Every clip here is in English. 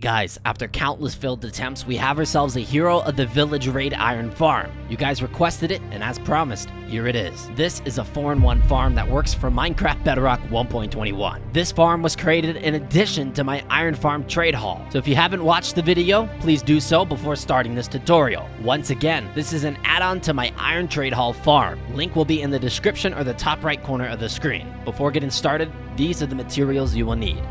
Guys, after countless failed attempts, we have ourselves a Hero of the Village raid iron farm. You guys requested it, and as promised, here it is. This is a 4-in-1 farm that works for Minecraft Bedrock 1.21. This farm was created in addition to my iron farm trade hall. So if you haven't watched the video, please do so before starting this tutorial. Once again, this is an add-on to my iron trade hall farm. Link will be in the description or the top right corner of the screen. Before getting started, these are the materials you will need.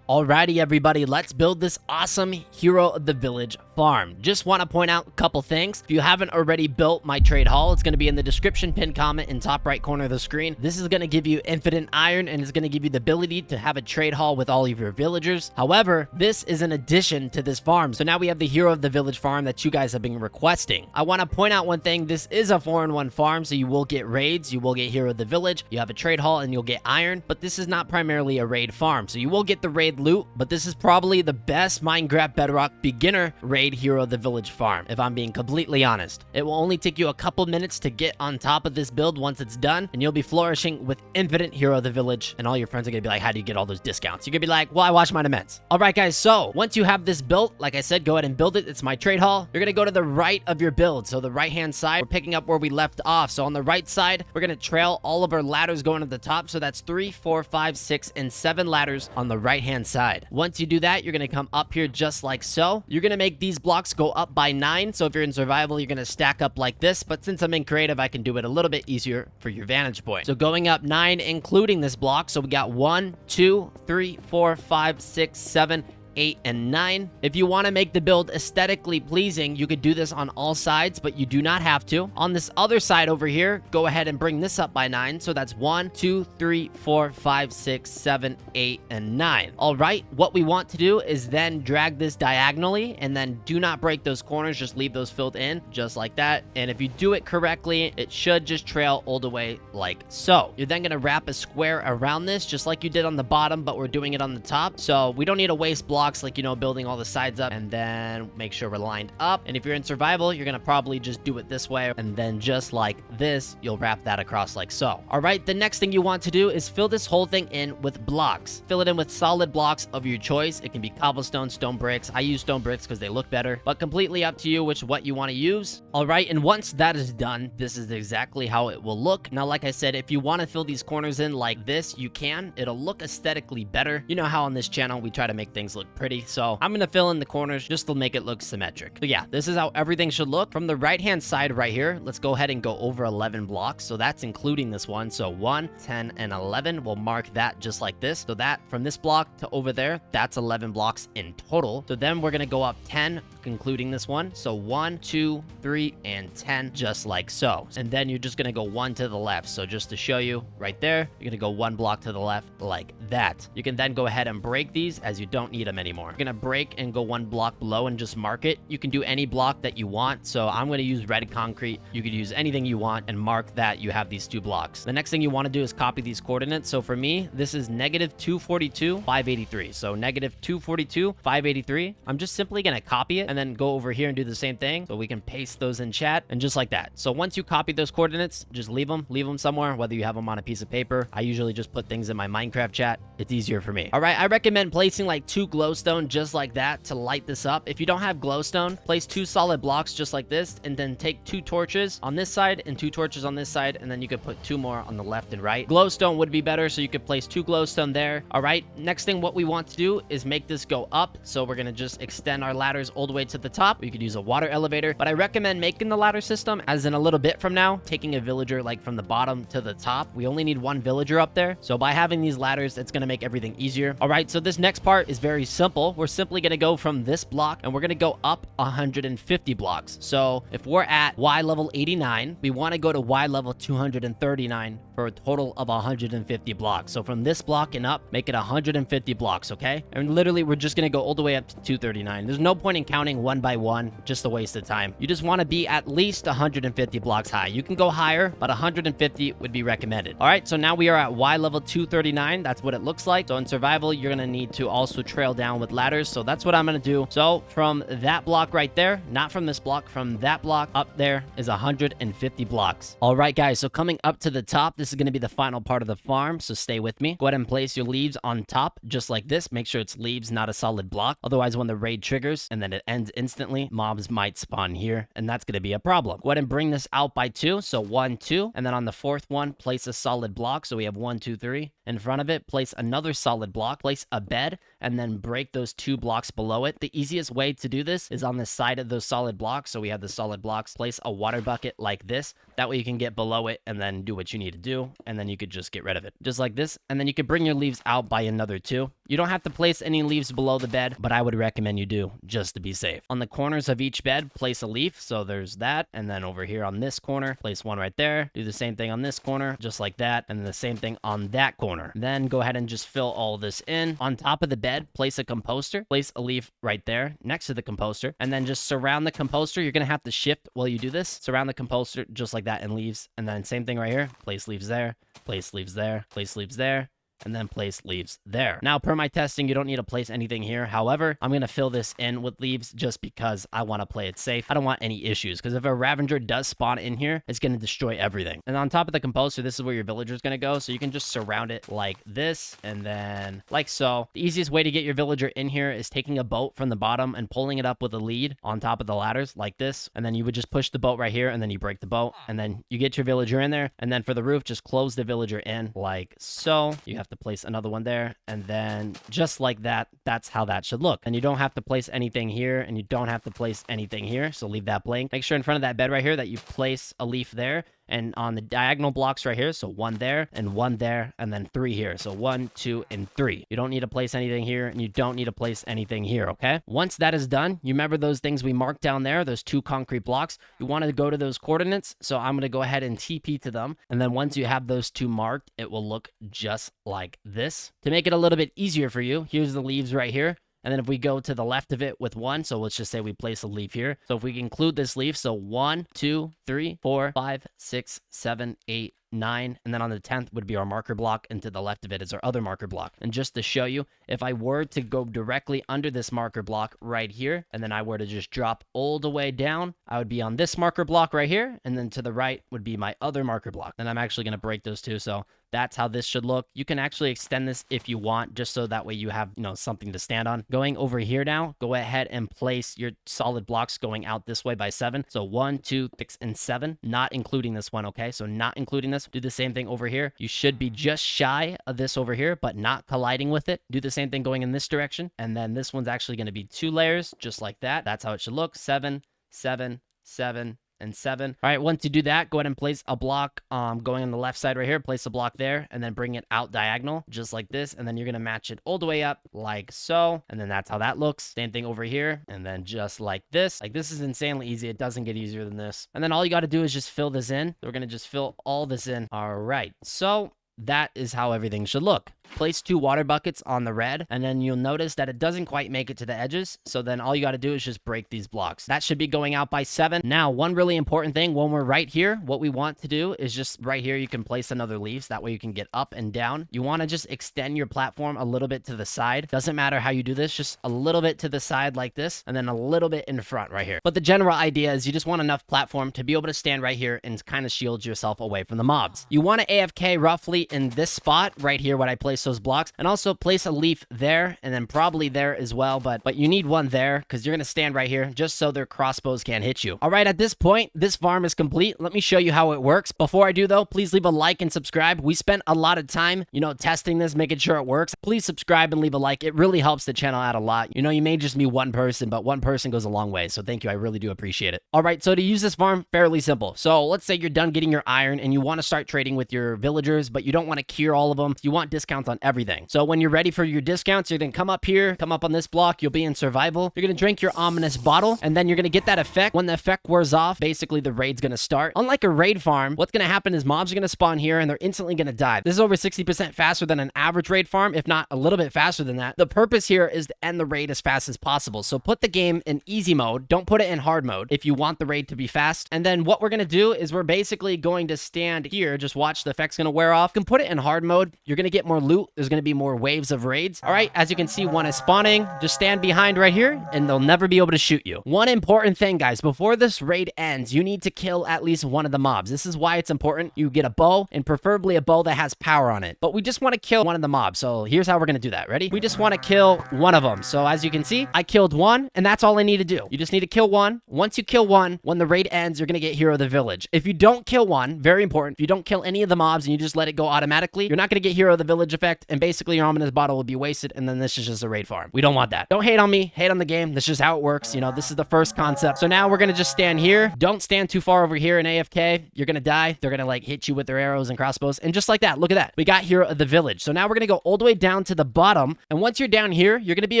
Alrighty everybody, let's build this awesome Hero of the Village farm. Just want to point out a couple things. If you haven't already built my trade hall, it's going to be in the description, pinned comment in top right corner of the screen. This is going to give you infinite iron and it's going to give you the ability to have a trade hall with all of your villagers. However, this is an addition to this farm. So now we have the Hero of the Village farm that you guys have been requesting. I want to point out one thing. This is a 4-in-1 farm, so you will get raids, you will get Hero of the Village, you have a trade hall, and you'll get iron. But this is not primarily a raid farm. So you will get the raid loot, but this is probably the best Minecraft Bedrock beginner raid Hero of the Village farm, if I'm being completely honest. It will only take you a couple minutes to get on top of this build once it's done, and you'll be flourishing with infinite Hero of the Village, and all your friends are gonna be like, how do you get all those discounts? You're gonna be like, well, I watch minermends. Alright guys, so once you have this built, like I said, go ahead and build it. It's my trade hall. You're gonna go to the right of your build, so the right hand side, we're picking up where we left off. So on the right side, we're gonna trail all of our ladders going to the top, so that's 3, 4, 5, 6, and 7 ladders on the right hand side. Once you do that, you're gonna come up here just like so. You're gonna make these blocks go up by 9, so if you're in survival, you're gonna stack up like this, but since I'm in creative, I can do it a little bit easier for your vantage point. So going up 9, including this block, so we got 1, 2, 3, 4, 5, 6, 7, 8, and 9. If you want to make the build aesthetically pleasing, you could do this on all sides, but you do not have to. On this other side over here, go ahead and bring this up by 9. So that's 1, 2, 3, 4, 5, 6, 7, 8, and 9. All right, what we want to do is then drag this diagonally, and then do not break those corners. Just leave those filled in, just like that. And if you do it correctly, it should just trail all the way like so. You're then going to wrap a square around this, just like you did on the bottom, but we're doing it on the top. So we don't need to waste blocks like, you know, building all the sides up, and then make sure we're lined up. And if you're in survival, you're gonna probably just do it this way, and then just like this, you'll wrap that across like so. All right, the next thing you want to do is fill this whole thing in with blocks. Fill it in with solid blocks of your choice. It can be cobblestone, stone bricks. I use stone bricks because they look better, but completely up to you what you want to use. All right, and once that is done, this is exactly how it will look. Now, like I said, if you want to fill these corners in like this, you can. It'll look aesthetically better. You know how on this channel we try to make things look pretty, so I'm gonna fill in the corners just to make it look symmetric. So yeah, this is how everything should look. From the right hand side right here, let's go ahead and go over 11 blocks. So that's including this one. So 1, 10, and 11. We'll mark that just like this. So that from this block to over there, that's 11 blocks in total. So then we're gonna go up 10, including this one. So 1, 2, 3, and 10, just like so. And then you're just gonna go 1 to the left. So just to show you right there, you're gonna go 1 block to the left like that. You can then go ahead and break these as you don't need them anymore. You're gonna break and go 1 block below and just mark it. You can do any block that you want. So I'm gonna use red concrete. You could use anything you want and mark that you have these 2 blocks. The next thing you want to do is copy these coordinates. So for me, this is -242, 583. So -242, 583. I'm just simply gonna copy it and then go over here and do the same thing. So we can paste those in chat, and just like that. So once you copy those coordinates, just leave them somewhere, whether you have them on a piece of paper. I usually just put things in my Minecraft chat. It's easier for me. All right, I recommend placing like 2 glowstone just like that to light this up. If you don't have glowstone, place 2 solid blocks just like this, and then take 2 torches on this side and 2 torches on this side, and then you could put 2 more on the left and right. Glowstone would be better, so you could place 2 glowstone there. All right, next thing what we want to do is make this go up. So we're gonna just extend our ladders all the way to the top. You could use a water elevator, but I recommend making the ladder system as in a little bit from now, taking a villager like from the bottom to the top. We only need 1 villager up there, so by having these ladders, it's gonna make everything easier. All right, so this next part is very simple. We're simply gonna go from this block, and we're gonna go up 150 blocks. So if we're at Y level 89, we want to go to Y level 239 for a total of 150 blocks. So from this block and up, make it 150 blocks, okay? And literally, we're just gonna go all the way up to 239. There's no point in counting one by one, just a waste of time. You just want to be at least 150 blocks high. You can go higher, but 150 would be recommended. All right, so now we are at Y level 239. That's what it looks like. So in survival, you're gonna need to also trail down down with ladders. So that's what I'm going to do. So from that block right there, not from this block, from that block up there is 150 blocks. All right, guys. So coming up to the top, this is going to be the final part of the farm. So stay with me. Go ahead and place your leaves on top, just like this. Make sure it's leaves, not a solid block. Otherwise, when the raid triggers and then it ends instantly, mobs might spawn here, and that's going to be a problem. Go ahead and bring this out by 2. So 1, 2. And then on the 4th one, place a solid block. So we have 1, 2, 3. In front of it, place another solid block, place a bed, and then break those 2 blocks below it. The easiest way to do this is on the side of those solid blocks. So we have the solid blocks, place a water bucket like this. That way you can get below it and then do what you need to do, and then you could just get rid of it. Just like this, and then you could bring your leaves out by another 2. You don't have to place any leaves below the bed, but I would recommend you do, just to be safe. On the corners of each bed, place a leaf. So there's that, and then over here on this corner, place one right there. Do the same thing on this corner, just like that, and then the same thing on that corner. Then go ahead and just fill all this in. On top of the bed, place a composter. Place a leaf right there next to the composter, and then just surround the composter. You're gonna have to shift while you do this. Surround the composter just like that in leaves, and then same thing right here. Place leaves there, place leaves there, place leaves there, and then place leaves there. Now, per my testing, you don't need to place anything here. However, I'm going to fill this in with leaves just because I want to play it safe. I don't want any issues, because if a Ravager does spawn in here, it's going to destroy everything. And on top of the composter, this is where your villager is going to go. So you can just surround it like this, and then like so. The easiest way to get your villager in here is taking a boat from the bottom and pulling it up with a lead on top of the ladders like this. And then you would just push the boat right here, and then you break the boat, and then you get your villager in there. And then for the roof, just close the villager in like so. You have to place another one there, and then just like that, that's how that should look. And you don't have to place anything here, and you don't have to place anything here, so leave that blank. Make sure in front of that bed right here that you place a leaf there, and on the diagonal blocks right here, so 1 there and 1 there, and then 3 here. So 1, 2, and 3. You don't need to place anything here, and you don't need to place anything here, okay? Once that is done, you remember those things we marked down there, those 2 concrete blocks? You want to go to those coordinates, so I'm going to go ahead and TP to them, and then once you have those 2 marked, it will look just like this. To make it a little bit easier for you, here's the leaves right here. And then if we go to the left of it with 1, so let's just say we place a leaf here. So if we include this leaf, so 1, 2, 3, 4, 5, 6, 7, 8, 9, and then on the 10th would be our marker block, and to the left of it is our other marker block. And just to show you, if I were to go directly under this marker block right here, and then I were to just drop all the way down, I would be on this marker block right here, and then to the right would be my other marker block. And I'm actually going to break those 2, so that's how this should look. You can actually extend this if you want, just so that way you have, something to stand on. Going over here now, go ahead and place your solid blocks going out this way by 7. So 1, 2, 6, and 7, not including this one, okay? So not including this. Do the same thing over here. You should be just shy of this over here, but not colliding with it. Do the same thing going in this direction. And then this one's actually going to be 2 layers, just like that. That's how it should look. 7, 7, 7, and 7. All right, once you do that, go ahead and place a block going on the left side right here. Place a block there, and then bring it out diagonal, just like this. And then you're going to match it all the way up like so. And then that's how that looks. Same thing over here. And then just like this. Like, this is insanely easy. It doesn't get easier than this. And then all you got to do is just fill this in. We're going to just fill all this in. All right. So that is how everything should look. Place 2 water buckets on the red, and then you'll notice that it doesn't quite make it to the edges. So then all you got to do is just break these blocks. That should be going out by 7. Now, one really important thing, when we're right here, what we want to do is just right here, you can place another leaf. That way you can get up and down. You want to just extend your platform a little bit to the side. Doesn't matter how you do this, just a little bit to the side like this, and then a little bit in front right here. But the general idea is you just want enough platform to be able to stand right here and kind of shield yourself away from the mobs. You want to AFK roughly in this spot right here where I place those blocks, and also place a leaf there, and then probably there as well, but you need one there because you're going to stand right here just so their crossbows can't hit you. All right, at this point, this farm is complete. Let me show you how it works. Before I do though, please leave a like and subscribe. We spent a lot of time, testing this, making sure it works. Please subscribe and leave a like. It really helps the channel out a lot. You may just be one person, but one person goes a long way. So thank you. I really do appreciate it. All right, so to use this farm, fairly simple. So let's say you're done getting your iron and you want to start trading with your villagers, but you don't want to cure all of them. You want discounts on everything. So when you're ready for your discounts, you're going to come up here, come up on this block. You'll be in survival. You're going to drink your ominous bottle, and then you're going to get that effect. When the effect wears off, basically the raid's going to start. Unlike a raid farm, what's going to happen is mobs are going to spawn here, and they're instantly going to die. This is over 60% faster than an average raid farm, if not a little bit faster than that. The purpose here is to end the raid as fast as possible. So put the game in easy mode. Don't put it in hard mode if you want the raid to be fast. And then what we're going to do is we're basically going to stand here. Just watch the effect's going to wear off. You can put it in hard mode. You're going to get more loot loot, there's gonna be more waves of raids. All right, as you can see, one is spawning. Just stand behind right here, and they'll never be able to shoot you. One important thing, guys, before this raid ends, you need to kill at least one of the mobs. This is why it's important. You get a bow, and preferably a bow that has power on it. But we just want to kill one of the mobs, so here's how we're gonna do that. Ready? We just want to kill one of them. So as you can see, I killed one, and that's all I need to do. You just need to kill one. Once you kill one, when the raid ends, you're gonna get Hero of the Village. If you don't kill one, very important, if you don't kill any of the mobs and you just let it go automatically, you're not gonna get Hero of the Village effect, and basically your ominous bottle will be wasted, and then this is just a raid farm. We don't want that. Don't hate on me, hate on the game. This is just how it works. You know, this is the first concept. So now we're gonna just stand here. Don't stand too far over here in AFK. You're gonna die. They're gonna like hit you with their arrows and crossbows, and just like that, look at that. We got Hero of the Village. So now we're gonna go all the way down to the bottom, and once you're down here, you're gonna be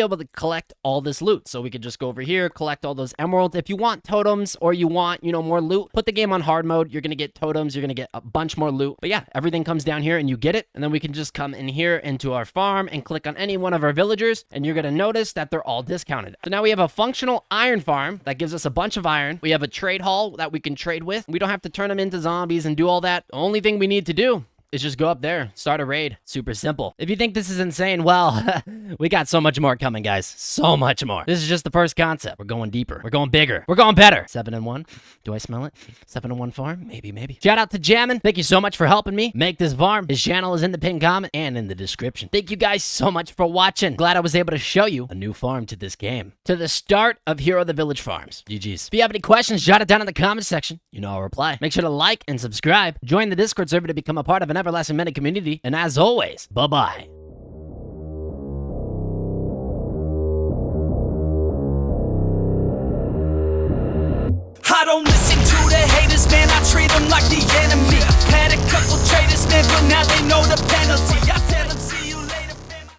able to collect all this loot. So we could just go over here, collect all those emeralds. If you want totems or you want, you know, more loot, put the game on hard mode. You're gonna get totems. You're gonna get a bunch more loot. But yeah, everything comes down here and you get it. And then we can just come in here into our farm and click on any one of our villagers, and you're gonna notice that they're all discounted. So now we have a functional iron farm that gives us a bunch of iron. We have a trade hall that we can trade with. We don't have to turn them into zombies and do all that. The only thing we need to do is just go up there, start a raid. Super simple. If you think this is insane, well, we got so much more coming, guys. So much more. This is just the first concept. We're going deeper. We're going bigger. We're going better. 7-1. Do I smell it? 7-1 farm? Maybe. Shout out to Jammin. Thank you so much for helping me make this farm. His channel is in the pinned comment and in the description. Thank you guys so much for watching. Glad I was able to show you a new farm to this game. To the start of Hero of the Village farms. GG's. If you have any questions, jot it down in the comment section. You know I'll reply. Make sure to like and subscribe. Join the Discord server to become a part of an everlasting meta community. And as always, bye-bye. I don't listen to the haters, man, I treat them like the enemy. Had a couple traitors, man, but now they know the penalty.